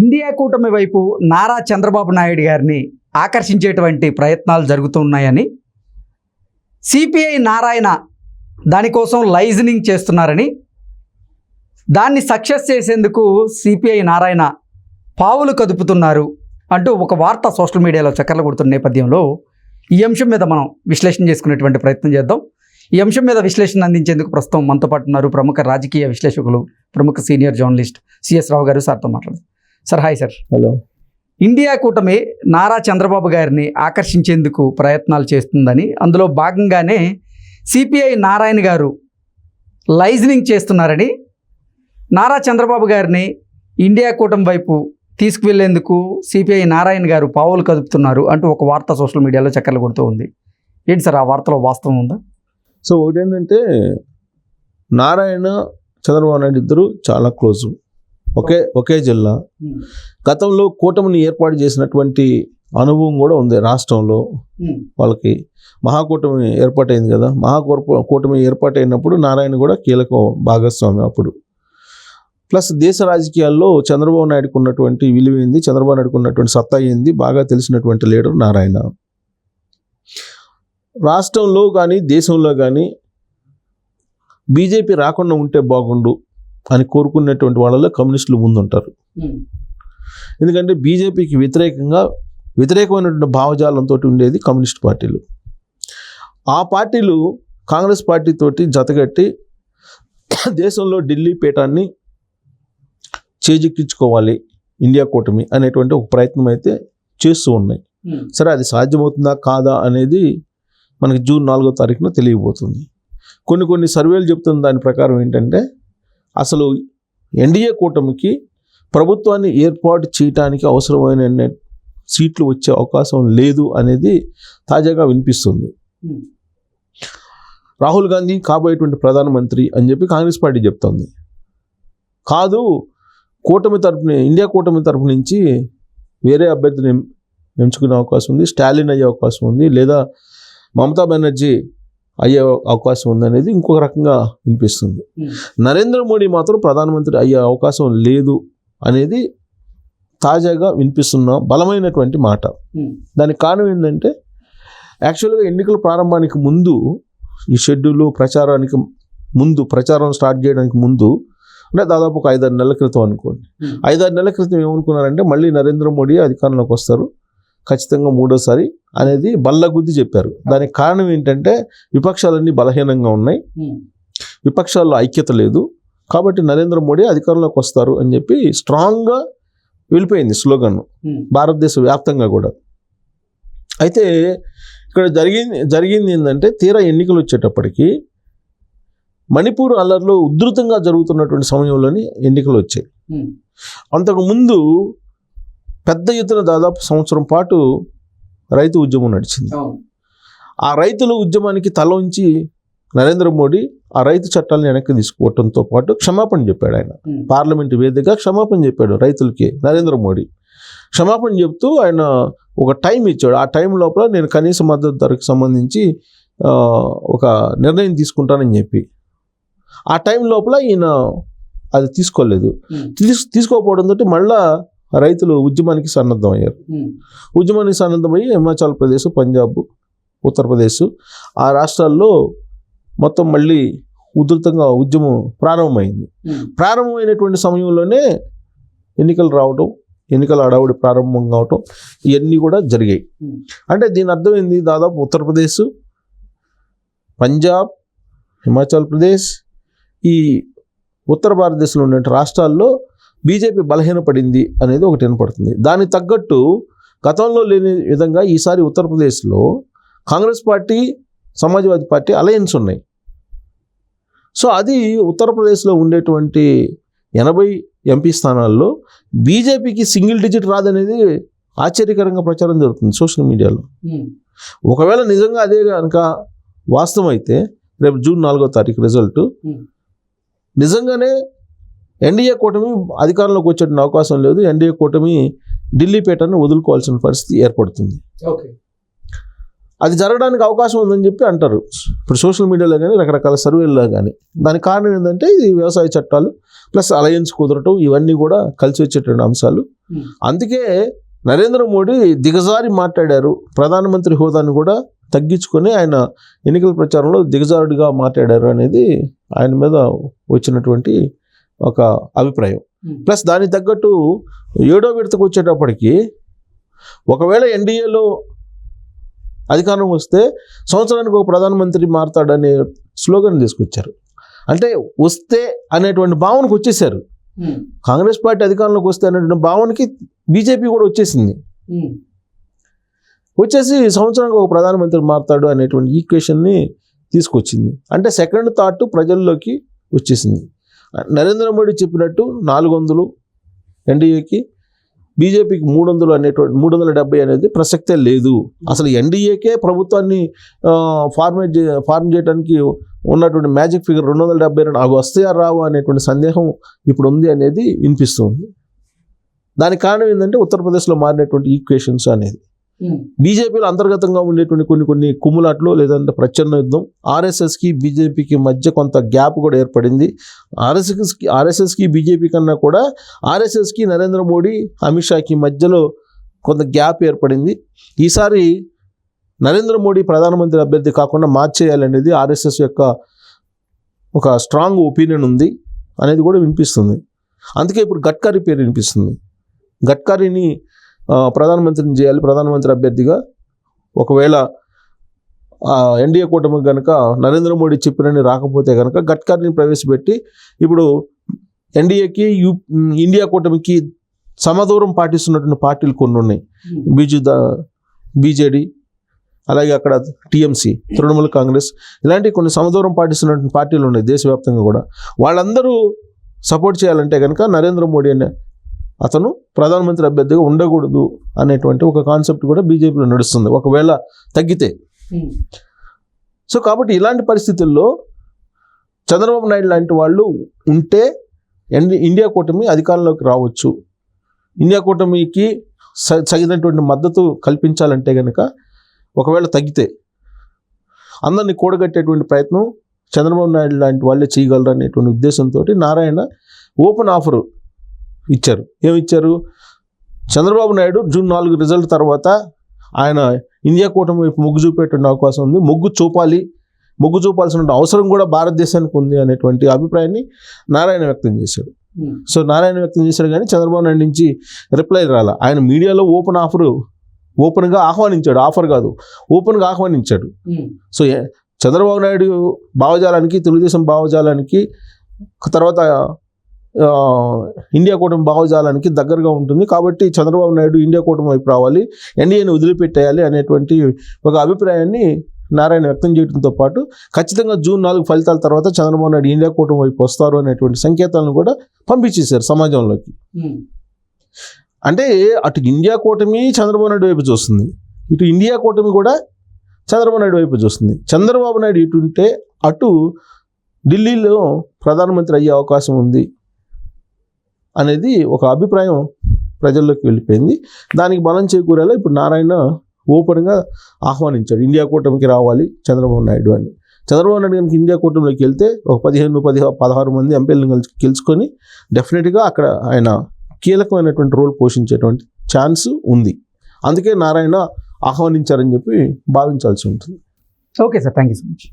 India కూటమి వైపు నారా చంద్రబాబు నాయుడు గారిని ఆకర్షించేటువంటి ప్రయత్నాలు జరుగుతున్నాయని సిపిఐ నారాయణ దానికోసం లైజనింగ్ చేస్తున్నారని, దాన్ని సక్సెస్ చేసేందుకు సిపిఐ నారాయణ పావులు కదుపుతున్నారు అంటూ ఒక వార్త సోషల్ మీడియాలో చక్కర్లు కొడుతున్న నేపథ్యంలో ఈ అంశం మీద మనం విశ్లేషణ చేసుకునేటువంటి ప్రయత్నం చేద్దాం. ఈ అంశం మీద విశ్లేషణ అందించేందుకు ప్రస్తుతం మనతో పాటు ఉన్నారు ప్రముఖ రాజకీయ విశ్లేషకులు, ప్రముఖ సీనియర్ జర్నలిస్ట్ సిఎస్ రావు గారు. సార్తో మాట్లాడదాం. Sir, hi sir. Hello. India కూటమి నారా చంద్రబాబు గారిని ఆకర్షించేందుకు ప్రయత్నాలు చేస్తుందని, అందులో భాగంగానే సిపిఐ నారాయణ గారు లైజనింగ్ చేస్తున్నారని, నారా చంద్రబాబు గారిని ఇండియా కూటమి వైపు తీసుకువెళ్లేందుకు సిపిఐ నారాయణ గారు పావులు కదుపుతున్నారు అంటూ ఒక వార్త సోషల్ మీడియాలో చక్కర్లు కొడుతూ ఉంది. ఏంటి సార్, ఆ వార్తలో వాస్తవం ఉందా? సో ఒకటి ఏంటంటే, నారాయణ చంద్రబాబు నాయుడు ఇద్దరు చాలా క్లోజు, ఒకే జిల్లా. గతంలో కూటమిని ఏర్పాటు చేసినటువంటి అనుభవం కూడా ఉంది రాష్ట్రంలో. వాళ్ళకి మహాకూటమి ఏర్పాటైంది కదా, కూటమి ఏర్పాటైనప్పుడు నారాయణ కూడా కీలక భాగస్వామి అప్పుడు. ప్లస్ దేశ రాజకీయాల్లో చంద్రబాబు నాయుడుకు ఉన్నటువంటి విలువ ఏంది, చంద్రబాబు నాయుడుకు ఉన్నటువంటి సత్తా ఏంది బాగా తెలిసినటువంటి లీడర్ నారాయణ. రాష్ట్రంలో కానీ దేశంలో కానీ బీజేపీ రాకుండా ఉంటే బాగుండు అని కోరుకునేటువంటి వాళ్ళలో కమ్యూనిస్టులు ముందుంటారు. ఎందుకంటే బీజేపీకి వ్యతిరేకమైనటువంటి భావజాలంతో ఉండేది కమ్యూనిస్ట్ పార్టీలు. ఆ పార్టీలు కాంగ్రెస్ పార్టీతోటి జతగట్టి దేశంలో ఢిల్లీ పీఠాన్ని చేజిక్కించుకోవాలి ఇండియా కూటమి అనేటువంటి ఒక ప్రయత్నం అయితే చేస్తూ ఉన్నాయి. సరే, అది సాధ్యమవుతుందా కాదా అనేది మనకి జూన్ 4వ తారీఖున తెలియబోతుంది. కొన్ని సర్వేలు చెప్తున్న దాని ప్రకారం ఏంటంటే, అసలు ఎన్డీఏ కూటమికి ప్రభుత్వాన్ని ఏర్పాటు చేయడానికి అవసరమైన సీట్లు వచ్చే అవకాశం లేదు అనేది తాజాగా వినిపిస్తుంది. రాహుల్ గాంధీ కాబోయేటువంటి ప్రధానమంత్రి అని చెప్పి కాంగ్రెస్ పార్టీ చెప్తోంది. కాదు, ఇండియా కూటమి తరపు నుంచి వేరే అభ్యర్థిని ఎంచుకునే అవకాశం ఉంది, స్టాలిన్ అయ్యే అవకాశం ఉంది, లేదా మమతా బెనర్జీ అయ్యే అవకాశం ఉంది అనేది ఇంకొక రకంగా వినిపిస్తుంది. నరేంద్ర మోడీ మాత్రం ప్రధానమంత్రి అయ్యే అవకాశం లేదు అనేది తాజాగా వినిపిస్తున్న బలమైనటువంటి మాట. దానికి కారణం ఏంటంటే, యాక్చువల్గా ఎన్నికల ప్రారంభానికి ముందు, ఈ షెడ్యూల్ ప్రచారం స్టార్ట్ చేయడానికి ముందు, అంటే దాదాపు ఒక 5-6 నెలల క్రితం అనుకోండి. 5-6 నెలల క్రితం ఏమనుకున్నారంటే, మళ్ళీ నరేంద్ర మోడీ అధికారంలోకి వస్తారు ఖచ్చితంగా మూడోసారి అనేది బల్లగుద్ది చెప్పారు. దానికి కారణం ఏంటంటే, విపక్షాలన్నీ బలహీనంగా ఉన్నాయి, విపక్షాల్లో ఐక్యత లేదు, కాబట్టి నరేంద్ర మోడీ అధికారంలోకి వస్తారు అని చెప్పి స్ట్రాంగ్గా వెళ్ళిపోయింది స్లోగన్ భారతదేశ వ్యాప్తంగా కూడా. అయితే ఇక్కడ జరిగింది ఏంటంటే, తీరా ఎన్నికలు వచ్చేటప్పటికి మణిపూర్ అల్లర్లో ఉధృతంగా జరుగుతున్నటువంటి సమయంలోని ఎన్నికలు వచ్చాయి. అంతకుముందు పెద్ద ఎత్తున దాదాపు సంవత్సరం పాటు రైతు ఉద్యమం నడిచింది. ఆ రైతుల ఉద్యమానికి తల ఉంచి నరేంద్ర మోడీ ఆ రైతు చట్టాలను వెనక్కి తీసుకోవడంతో పాటు క్షమాపణ చెప్పాడు. ఆయన పార్లమెంటు వేదికగా క్షమాపణ చెప్పాడు రైతులకి. నరేంద్ర మోడీ క్షమాపణ చెప్తూ ఆయన ఒక టైం ఇచ్చాడు. ఆ టైం లోపల నేను కనీస మద్దతు ధరకు సంబంధించి ఒక నిర్ణయం తీసుకుంటానని చెప్పి, ఆ టైం లోపల ఈయన అది తీసుకోలేదు. తీసుకోకపోవడంతో మళ్ళా రైతులు ఉద్యమానికి సన్నద్ధమయ్యారు. ఉద్యమానికి సన్నద్ధమయ్యి హిమాచల్ ప్రదేశ్, పంజాబ్, ఉత్తరప్రదేశ్ ఆ రాష్ట్రాల్లో మొత్తం మళ్ళీ ఉధృతంగా ఉద్యమం ప్రారంభమైంది. ప్రారంభమైనటువంటి సమయంలోనే ఎన్నికలు రావడం, ఎన్నికల హడావుడి ప్రారంభం కావటం, ఇవన్నీ కూడా జరిగాయి. అంటే దీని అర్థం ఏంది, దాదాపు ఉత్తరప్రదేశ్, పంజాబ్, హిమాచల్ ప్రదేశ్, ఈ ఉత్తర భారతదేశంలో ఉన్న రాష్ట్రాల్లో బీజేపీ బలహీనపడింది అనేది ఒకటి వినపడుతుంది. దానికి తగ్గట్టు గతంలో లేని విధంగా ఈసారి ఉత్తరప్రదేశ్లో Congress party, Samajwadi party alliance ఉన్నాయి. సో అది ఉత్తరప్రదేశ్లో ఉండేటువంటి 80 ఎంపీ స్థానాల్లో బీజేపీకి సింగిల్ డిజిట్ రాదనేది ఆశ్చర్యకరంగా ప్రచారం జరుగుతుంది సోషల్ మీడియాలో. ఒకవేళ నిజంగా అదే కనుక వాస్తవం అయితే, రేపు జూన్ 4వ తారీఖు రిజల్ట్ నిజంగానే ఎన్డీఏ కూటమి అధికారంలోకి వచ్చే అవకాశం లేదు, ఎన్డీఏ కూటమి ఢిల్లీ పీఠాన్ని వదులుకోవాల్సిన పరిస్థితి ఏర్పడుతుంది. అది జరగడానికి అవకాశం ఉందని చెప్పి అంటారు ఇప్పుడు సోషల్ మీడియాలో కానీ, రకరకాల సర్వేల్లో కానీ. దానికి కారణం ఏంటంటే, ఇది వ్యవసాయ చట్టాలు, ప్లస్ అలయన్స్ కుదరటం, ఇవన్నీ కూడా కలిసి వచ్చేటువంటి అంశాలు. అందుకే నరేంద్ర మోడీ దిగజారి మాట్లాడారు. ప్రధానమంత్రి హోదాను కూడా తగ్గించుకొని ఆయన ఎన్నికల ప్రచారంలో దిగజారుడిగా మాట్లాడారు అనేది ఆయన మీద వచ్చినటువంటి ఒక అభిప్రాయం. ప్లస్ దానికి తగ్గట్టు 7వ విడతకు వచ్చేటప్పటికి ఒకవేళ ఎన్డీఏలో అధికారం వస్తే సంవత్సరానికి ఒక ప్రధానమంత్రి మారతాడనే స్లోగన్ తీసుకొచ్చారు. అంటే వస్తే అనేటువంటి భావనకు వచ్చేసారు. కాంగ్రెస్ పార్టీ అధికారంలోకి వస్తే అనేటువంటి భావనకి బీజేపీ కూడా వచ్చేసింది. వచ్చేసి సంవత్సరానికి ఒక ప్రధానమంత్రి మారతాడు అనేటువంటి ఈక్వేషన్ని తీసుకొచ్చింది. అంటే సెకండ్ థాట్ ప్రజల్లోకి వచ్చేసింది. నరేంద్ర మోడీ చెప్పినట్టు 400 ఎన్డీఏకి, బీజేపీకి 300 అనేటువంటి 370 అనేది ప్రసక్తే లేదు. అసలు ఎన్డీఏకే ప్రభుత్వాన్ని ఫార్మ్ చేయడానికి ఉన్నటువంటి మ్యాజిక్ ఫిగర్ 272 అవి వస్తాయా రావు అనేటువంటి సందేహం ఇప్పుడు ఉంది అనేది వినిపిస్తుంది. దానికి కారణం ఏంటంటే ఉత్తరప్రదేశ్లో మారినటువంటి ఈక్వేషన్స్ అనేది. బీజేపీలో అంతర్గతంగా ఉండేటువంటి కొన్ని కుమ్ములాట్లు లేదంటే ప్రచ్ఛన్న యుద్ధం, ఆర్ఎస్ఎస్కి బీజేపీకి మధ్య కొంత గ్యాప్ కూడా ఏర్పడింది. ఆర్ఎస్ఎస్కి బీజేపీ కన్నా కూడా ఆర్ఎస్ఎస్కి నరేంద్ర మోడీ అమిత్ షాకి మధ్యలో కొంత గ్యాప్ ఏర్పడింది. ఈసారి నరేంద్ర మోడీ ప్రధానమంత్రి అభ్యర్థి కాకుండా మార్చేయాలనేది ఆర్ఎస్ఎస్ యొక్క ఒక స్ట్రాంగ్ ఒపీనియన్ ఉంది అనేది కూడా వినిపిస్తుంది. అందుకే ఇప్పుడు గడ్కరీ పేరు వినిపిస్తుంది. గడ్కరీని ప్రధానమంత్రిని చేయాలి, ప్రధానమంత్రి అభ్యర్థిగా. ఒకవేళ ఎన్డీఏ కూటమికి కనుక నరేంద్ర మోడీ చెప్పినని రాకపోతే కనుక గడ్కరీని ప్రవేశపెట్టి ఇప్పుడు ఎన్డీఏకి ఇండియా కూటమికి సమదూరం పాటిస్తున్నటువంటి పార్టీలు కొన్ని ఉన్నాయి. బీజేడీ, అలాగే అక్కడ టీఎంసీ, తృణమూల్ కాంగ్రెస్, ఇలాంటి కొన్ని సమదూరం పాటిస్తున్నటువంటి పార్టీలు ఉన్నాయి దేశవ్యాప్తంగా కూడా. వాళ్ళందరూ సపోర్ట్ చేయాలంటే కనుక నరేంద్ర మోడీ అనే అతను ప్రధానమంత్రి అభ్యర్థిగా ఉండకూడదు అనేటువంటి ఒక కాన్సెప్ట్ కూడా బీజేపీలో నడుస్తుంది ఒకవేళ తగ్గితే. సో కాబట్టి ఇలాంటి పరిస్థితుల్లో చంద్రబాబు నాయుడు లాంటి వాళ్ళు ఉంటే ఇండియా కూటమి అధికారంలోకి రావచ్చు. ఇండియా కూటమికి తగినటువంటి మద్దతు కల్పించాలంటే కనుక ఒకవేళ తగ్గితే అందరినీ కూడగట్టేటువంటి ప్రయత్నం చంద్రబాబు నాయుడు లాంటి వాళ్ళే చేయగలరు అనేటువంటి ఉద్దేశంతో నారాయణ ఓపెన్ ఆఫర్ ఇచ్చారు. ఏమిచ్చారు? చంద్రబాబు నాయుడు జూన్ 4 రిజల్ట్ తర్వాత ఆయన ఇండియా కూటమి వైపు మొగ్గు చూపేటువంటి అవకాశం ఉంది, మొగ్గు చూపాల్సిన అవసరం కూడా భారతదేశానికి ఉంది అనేటువంటి అభిప్రాయాన్ని నారాయణ వ్యక్తం చేశాడు. సో నారాయణ వ్యక్తం చేశాడు కానీ చంద్రబాబు నాయుడు నుంచి రిప్లై రాలా. ఆయన మీడియాలో ఓపెన్గా ఆహ్వానించాడు, ఆఫర్ కాదు ఓపెన్గా ఆహ్వానించాడు. సో చంద్రబాబు నాయుడు భావజాలానికి, తెలుగుదేశం భావజాలానికి, తర్వాత ఇండియా కూటమి భావజాలానికి దగ్గరగా ఉంటుంది. కాబట్టి చంద్రబాబు నాయుడు ఇండియా కూటమి వైపు రావాలి, ఎన్డీఏని వదిలిపెట్టేయాలి అనేటువంటి ఒక అభిప్రాయాన్ని నారాయణ వ్యక్తం చేయడంతో పాటు ఖచ్చితంగా జూన్ 4 ఫలితాల తర్వాత చంద్రబాబు నాయుడు ఇండియా కూటమి వైపు వస్తారు అనేటువంటి సంకేతాలను కూడా పంపించేశారు సమాజంలోకి. అంటే అటు ఇండియా కూటమి చంద్రబాబు నాయుడు వైపు చూస్తుంది, ఇటు ఇండియా కూటమి కూడా చంద్రబాబు నాయుడు వైపు చూస్తుంది. చంద్రబాబు నాయుడు ఇటు ఉంటే అటు ఢిల్లీలో ప్రధానమంత్రి అయ్యే అవకాశం ఉంది అనేది ఒక అభిప్రాయం ప్రజల్లోకి వెళ్ళిపోయింది. దానికి బలం చేకూరేలా ఇప్పుడు నారాయణ ఓపెన్గా ఆహ్వానించాడు, ఇండియా కూటమికి రావాలి చంద్రబాబు నాయుడు అని. చంద్రబాబు నాయుడు కనుక ఇండియా కూటమిలోకి వెళ్తే ఒక 15-16 మంది ఎంపీలను గెలుచుకొని డెఫినెట్గా అక్కడ ఆయన కీలకమైనటువంటి రోల్ పోషించేటువంటి ఛాన్స్ ఉంది. అందుకే నారాయణ ఆహ్వానించారని చెప్పి భావించాల్సి ఉంటుంది. Okay sir, thank you so much.